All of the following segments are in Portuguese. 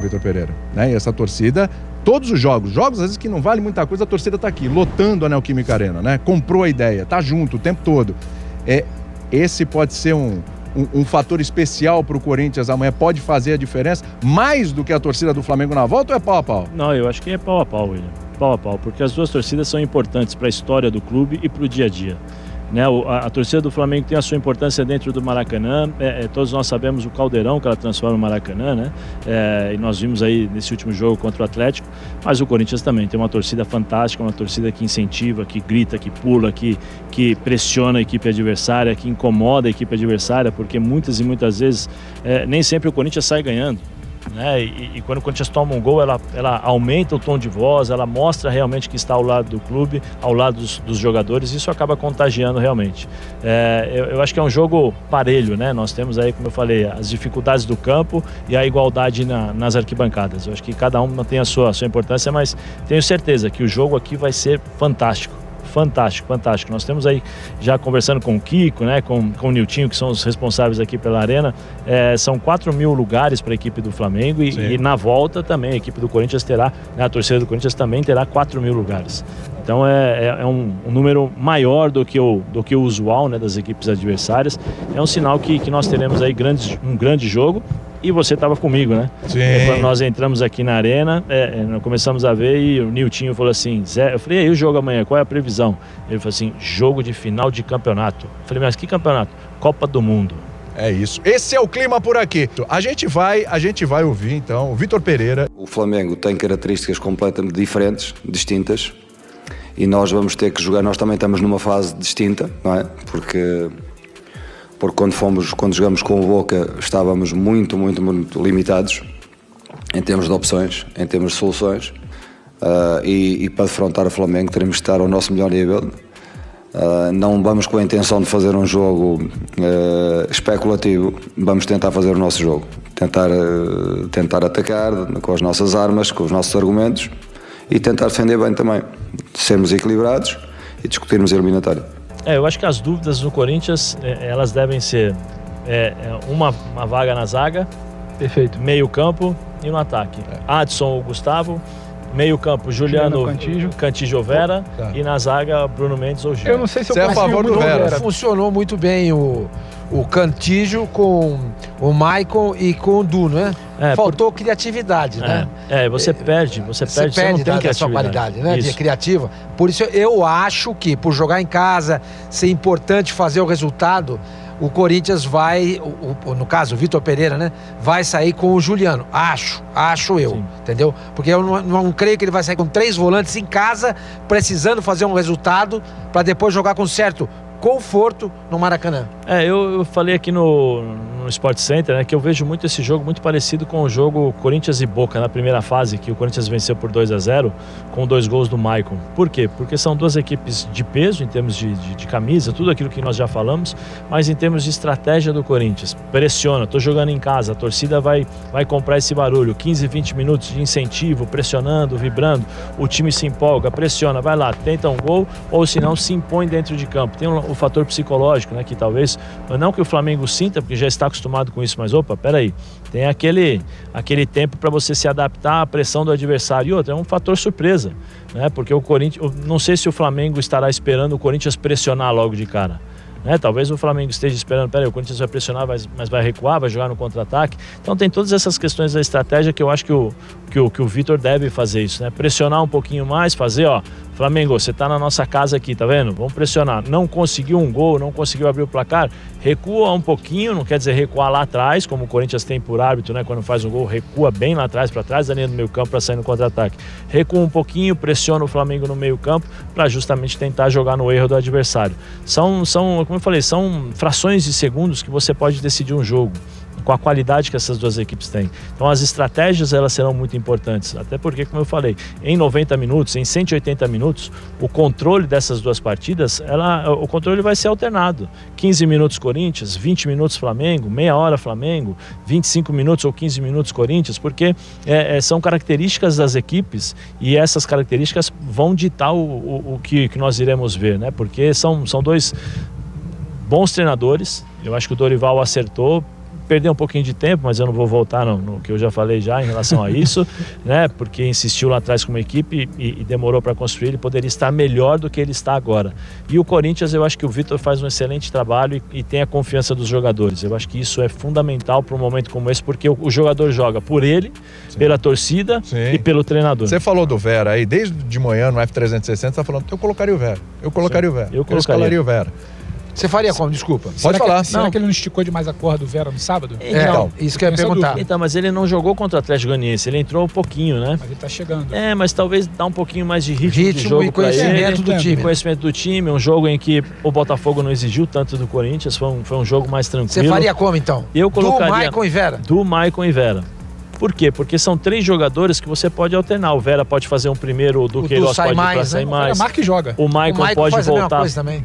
Vitor Pereira, né? E essa torcida, todos os jogos às vezes que não vale muita coisa, a torcida tá aqui, lotando a Neoquímica Arena, né? Comprou a ideia, tá junto o tempo todo. Esse pode ser um fator especial para o Corinthians amanhã, pode fazer a diferença, mais do que a torcida do Flamengo na volta, ou é pau a pau? Não, eu acho que é pau a pau, William. Pau a pau, porque as duas torcidas são importantes para a história do clube e para o dia a dia. Né, a torcida do Flamengo tem a sua importância dentro do Maracanã, todos nós sabemos o caldeirão que ela transforma no Maracanã, né? E nós vimos aí nesse último jogo contra o Atlético, mas o Corinthians também tem uma torcida fantástica, uma torcida que incentiva, que grita, que pula, que pressiona a equipe adversária, que incomoda a equipe adversária, porque muitas e muitas vezes nem sempre o Corinthians sai ganhando. Né? E quando o Corinthians toma um gol, ela aumenta o tom de voz, ela mostra realmente que está ao lado do clube, ao lado dos jogadores, e isso acaba contagiando realmente. Eu acho que é um jogo parelho, né? Nós temos aí, como eu falei, as dificuldades do campo e a igualdade nas arquibancadas. Eu acho que cada uma tem a sua importância, mas tenho certeza que o jogo aqui vai ser fantástico. Fantástico, fantástico. Nós temos aí, já conversando com o Kiko, né, com o Niltinho, que são os responsáveis aqui pela Arena, são 4.000 lugares para a equipe do Flamengo e na volta também a equipe do Corinthians terá, né, a torcida do Corinthians também terá 4.000 lugares. Então é um número maior do que o usual, né, das equipes adversárias. É um sinal que nós teremos aí um grande jogo. E você estava comigo, né? Sim. Quando nós entramos aqui na Arena, nós começamos a ver e o Niltinho falou assim, Zé, eu falei, e aí o jogo amanhã, qual é a previsão? Ele falou assim, jogo de final de campeonato. Eu falei, mas que campeonato? Copa do Mundo. É isso. Esse é o clima por aqui. A gente vai ouvir, então, o Vitor Pereira. O Flamengo tem características completamente diferentes, distintas, e nós vamos ter que jogar, nós também estamos numa fase distinta, não é? Porque quando jogamos com o Boca estávamos muito limitados em termos de opções, em termos de soluções, e para defrontar o Flamengo teremos que estar ao nosso melhor nível. Não vamos com a intenção de fazer um jogo especulativo, vamos tentar fazer o nosso jogo, tentar atacar com as nossas armas, com os nossos argumentos e tentar defender bem também, sermos equilibrados e discutirmos a eliminatória. Eu acho que as dúvidas no Corinthians, elas devem ser uma vaga na zaga, perfeito, meio campo e no ataque. Adson ou Gustavo, meio campo Juliano Cantígio Vera e na zaga Bruno Mendes ou Gil. Eu não sei se eu consigo a favor do Vera. Funcionou muito bem o Cantígio com o Maicon e com o Du, né? Faltou criatividade, né? Você perde, você não tem criatividade. Da sua qualidade, né? De criativa. Por isso eu acho que, por jogar em casa, ser importante fazer o resultado, o Corinthians vai, no caso o Vitor Pereira, né? Vai sair com o Juliano. Acho eu, entendeu? Porque eu não creio que ele vai sair com 3 volantes em casa, precisando fazer um resultado, para depois jogar com certo conforto no Maracanã. Eu falei aqui no Sport Center, né, que eu vejo muito esse jogo muito parecido com o jogo Corinthians e Boca na primeira fase, que o Corinthians venceu por 2-0 com 2 gols do Maicon. Por quê? Porque são duas equipes de peso em termos de camisa, tudo aquilo que nós já falamos, mas em termos de estratégia do Corinthians. Pressiona, tô jogando em casa, a torcida vai comprar esse barulho, 15, 20 minutos de incentivo, pressionando, vibrando, o time se empolga, pressiona, vai lá, tenta um gol, ou se não, se impõe dentro de campo. Tem o fator psicológico, né, que talvez, não que o Flamengo sinta, porque já está acostumado com isso, mas opa, peraí, tem aquele tempo para você se adaptar à pressão do adversário. E outra, é um fator surpresa, né, porque o Corinthians, não sei se o Flamengo estará esperando o Corinthians pressionar logo de cara. Talvez o Flamengo esteja esperando, peraí, o Corinthians vai pressionar, mas vai recuar, vai jogar no contra-ataque. Então tem todas essas questões da estratégia que eu acho que o Vitor deve fazer isso, né? Pressionar um pouquinho mais, fazer, Flamengo, você tá na nossa casa aqui, tá vendo? Vamos pressionar. Não conseguiu um gol, não conseguiu abrir o placar, recua um pouquinho, não quer dizer recuar lá atrás, como o Corinthians tem por hábito, né? Quando faz um gol, recua bem lá atrás, para trás da linha do meio campo para sair no contra-ataque. Recua um pouquinho, pressiona o Flamengo no meio campo para justamente tentar jogar no erro do adversário. São, como eu falei, são frações de segundos que você pode decidir um jogo, com a qualidade que essas duas equipes têm. Então as estratégias, elas serão muito importantes, até porque, como eu falei, em 90 minutos, em 180 minutos, o controle dessas duas partidas, o controle vai ser alternado. 15 minutos Corinthians, 20 minutos Flamengo, meia hora Flamengo, 25 minutos ou 15 minutos Corinthians, porque são características das equipes e essas características vão ditar o que nós iremos ver, né? Porque são dois bons treinadores. Eu acho que o Dorival acertou perdeu um pouquinho de tempo, mas eu não vou voltar no que eu já falei já em relação a isso, né? Porque insistiu lá atrás com uma equipe e demorou para construir. Ele poderia estar melhor do que ele está agora. E o Corinthians, eu acho que o Vitor faz um excelente trabalho e tem a confiança dos jogadores. Eu acho que isso é fundamental para um momento como esse, porque o jogador joga por ele, pela torcida e pelo treinador. Você falou do Vera aí, desde de manhã no F360, você tá falando, eu colocaria o Vera. Eu escalaria o Vera. Você faria como? Desculpa. Pode falar. Será que ele não esticou demais a corda do Vera no sábado? Então, isso que eu ia perguntar. Então, mas ele não jogou contra o Atlético Goianiense, ele entrou um pouquinho, né? Mas ele tá chegando. Mas talvez dá um pouquinho mais de ritmo de jogo e conhecimento do time. Conhecimento do time, um jogo em que o Botafogo não exigiu tanto do Corinthians, foi um jogo mais tranquilo. Você faria como, então? Eu colocaria do Maicon e Vera? Do Maicon e Vera. Por quê? Porque são 3 jogadores que você pode alternar. O Vera pode fazer um primeiro, o Duqueiroz pode sair mais. O marca e joga. O Maicon pode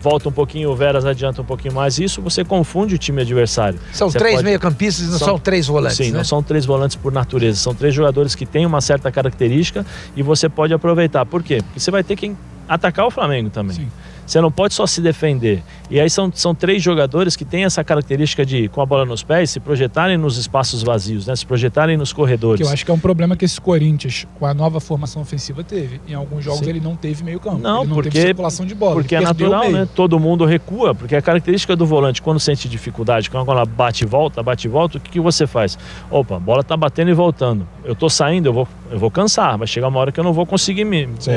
volta um pouquinho, o Vera adianta um pouquinho mais. Isso você confunde o time adversário. São 3 meio-campistas e não são 3 volantes. Sim, né? não são 3 volantes por natureza. São 3 jogadores que têm uma certa característica e você pode aproveitar. Por quê? Porque você vai ter que atacar o Flamengo também. Sim. Você não pode só se defender. E aí são 3 jogadores que têm essa característica de, com a bola nos pés, se projetarem nos espaços vazios, né? Se projetarem nos corredores. Que eu acho que é um problema que esse Corinthians, com a nova formação ofensiva, teve. Em alguns jogos ele não teve meio campo. Não, ele não teve circulação de bola. Porque é natural, né? Todo mundo recua. Porque a característica do volante, quando sente dificuldade, quando ela bate e volta, o que você faz? Opa, a bola tá batendo e voltando. Eu tô saindo, eu vou cansar. Vai chegar uma hora que eu não vou conseguir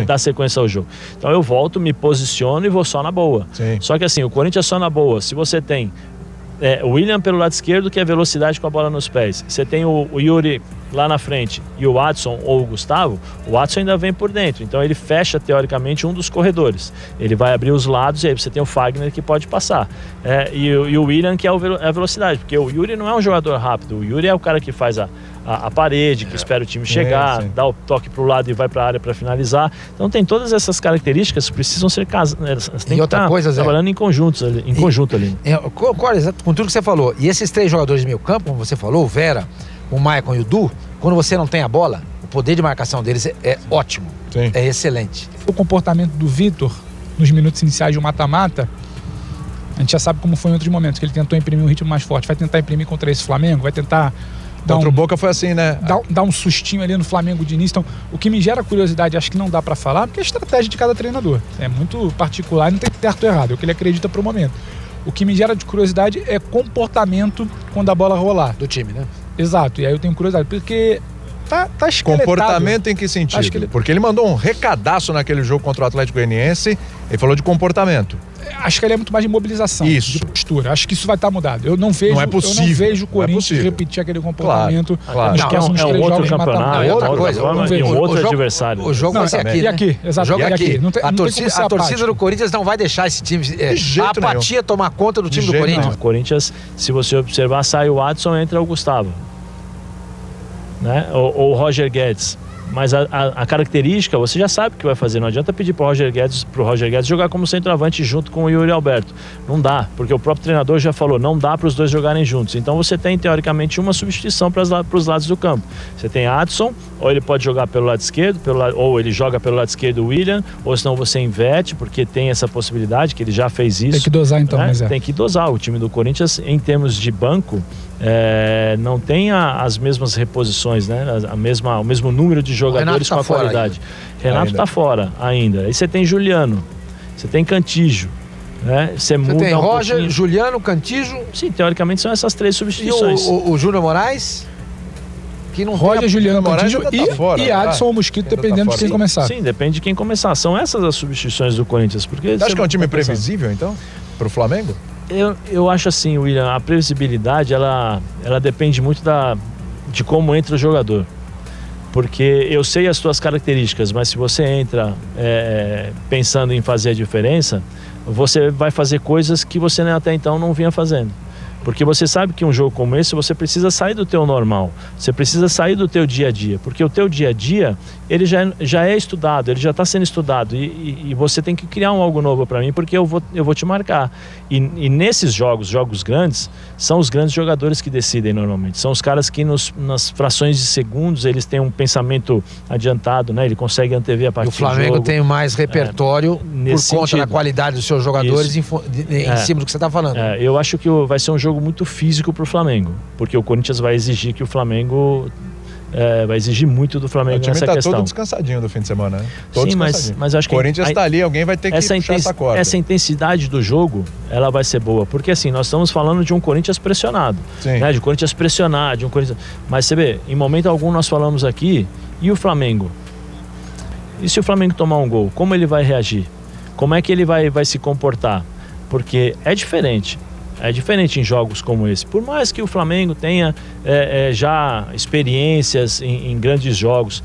dar sequência ao jogo. Então eu volto, me posiciono e vou só na boa. Sim. Só que assim, o Corinthians só na boa. Se você tem o William pelo lado esquerdo, que é velocidade com a bola nos pés. Você tem o Yuri lá na frente e o Adson ou o Gustavo, o Adson ainda vem por dentro. Então ele fecha, teoricamente, um dos corredores. Ele vai abrir os lados e aí você tem o Fagner que pode passar. E o William que é a velocidade. Porque o Yuri não é um jogador rápido. O Yuri é o cara que faz a parede, que espera o time chegar, dá o toque para o lado e vai para a área para finalizar. Então tem todas essas características que precisam ser casadas. Tem que estar trabalhando em conjunto ali. Com tudo que você falou. E esses 3 jogadores de meio campo, como você falou, o Vera, o Maicon e o Du, quando você não tem a bola, o poder de marcação deles é ótimo. Sim. É excelente. O comportamento do Vitor nos minutos iniciais de um mata-mata, a gente já sabe como foi em outros momentos, que ele tentou imprimir um ritmo mais forte. Vai tentar imprimir contra esse Flamengo, vai tentar contra o Boca foi assim, né? Dá um sustinho ali no Flamengo de início. Então, o que me gera curiosidade, acho que não dá pra falar, porque é a estratégia de cada treinador. É muito particular e não tem certo ou errado, é o que ele acredita pro momento. O que me gera de curiosidade é comportamento quando a bola rolar. Do time, né? Exato, e aí eu tenho curiosidade, porque tá esqueletado. Comportamento em que sentido? Porque ele mandou um recadaço naquele jogo contra o Atlético Goianiense, ele falou de comportamento. Acho que ele é muito mais de mobilização, de postura. Acho que isso vai estar mudado. Eu não vejo o Corinthians repetir aquele comportamento. Claro. Acho que é um outro campeonato, outra coisa, e um outro adversário. O jogo vai ser aqui. E aqui, exato. A torcida do Corinthians não vai deixar esse time, a apatia tomar conta do time do Corinthians. O Corinthians, se você observar, sai o Adson, entra o Gustavo, né? Ou o Roger Guedes. Mas a característica, você já sabe o que vai fazer. Não adianta pedir pro Roger Guedes jogar como centroavante junto com o Yuri Alberto. Não dá, porque o próprio treinador já falou, não dá para os dois jogarem juntos. Então você tem, teoricamente, uma substituição para os lados do campo. Você tem Adson, ou ele pode jogar pelo lado esquerdo, ou ele joga pelo lado esquerdo o William, ou senão você inverte, porque tem essa possibilidade, que ele já fez isso. Tem que dosar então, né? Tem que dosar. O time do Corinthians, em termos de banco, não tem as mesmas reposições, né? O mesmo número de jogadores com a qualidade. Renato tá fora ainda. Aí você tem Juliano, você tem Cantígio, né? Você tem Roger, Juliano, Cantígio. Sim, teoricamente são essas 3 substituições. E o Júnior Moraes? Que não Roger, Juliano, Cantígio e Adson ou Mosquito, dependendo de quem começar. Sim, depende de quem começar. São essas as substituições do Corinthians. Porque você acha que é um time previsível, então, pro Flamengo? Eu acho assim, William, a previsibilidade, ela depende muito de como entra o jogador. Porque eu sei as suas características, mas se você entra pensando em fazer a diferença, você vai fazer coisas que você até então não vinha fazendo. Porque você sabe que um jogo como esse, você precisa sair do teu normal, você precisa sair do teu dia a dia, porque o teu dia a dia, ele já é estudado, ele já está sendo estudado, e você tem que criar algo novo para mim, porque eu vou te marcar. E nesses jogos grandes, são os grandes jogadores que decidem normalmente, são os caras que nas frações de segundos, eles têm um pensamento adiantado, né? Ele consegue antever a partida. E o Flamengo tem mais repertório nesse Por conta sentido. da qualidade dos seus jogadores em cima do que você está falando. Eu acho que vai ser um jogo muito físico pro Flamengo, porque o Corinthians vai exigir que o Flamengo vai exigir muito do Flamengo O time nessa tá questão. todo descansadinho do fim de semana, né? Todo Sim, descansadinho. mas acho que O Corinthians tá ali, alguém vai ter que puxar essa corda. essa intensidade do jogo, ela vai ser boa, porque assim, nós estamos falando de um Corinthians pressionado, Sim. né? De um Corinthians pressionado, de um Corinthians... Mas você vê, em momento algum nós falamos aqui, e o Flamengo? E se o Flamengo tomar um gol, como ele vai reagir? Como é que ele vai se comportar? Porque é diferente. É diferente em jogos como esse. Por mais que o Flamengo tenha já experiências em grandes jogos,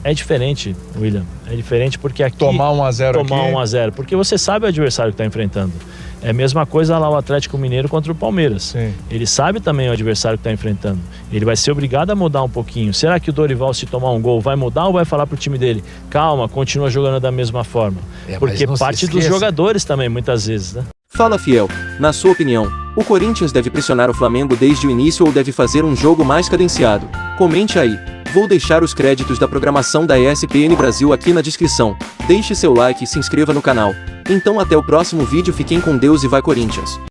é diferente, William. É diferente porque aqui... Tomar 1-0 aqui... Tomar 1-0. Porque você sabe o adversário que está enfrentando. É a mesma coisa lá o Atlético Mineiro contra o Palmeiras. Sim. Ele sabe também o adversário que está enfrentando. Ele vai ser obrigado a mudar um pouquinho. Será que o Dorival, se tomar um gol, vai mudar ou vai falar pro time dele? Calma, continua jogando da mesma forma. Porque parte dos jogadores também, muitas vezes, né? Fala, Fiel. Na sua opinião, o Corinthians deve pressionar o Flamengo desde o início ou deve fazer um jogo mais cadenciado? Comente aí. Vou deixar os créditos da programação da ESPN Brasil aqui na descrição. Deixe seu like e se inscreva no canal. Então até o próximo vídeo, fiquem com Deus e vai Corinthians!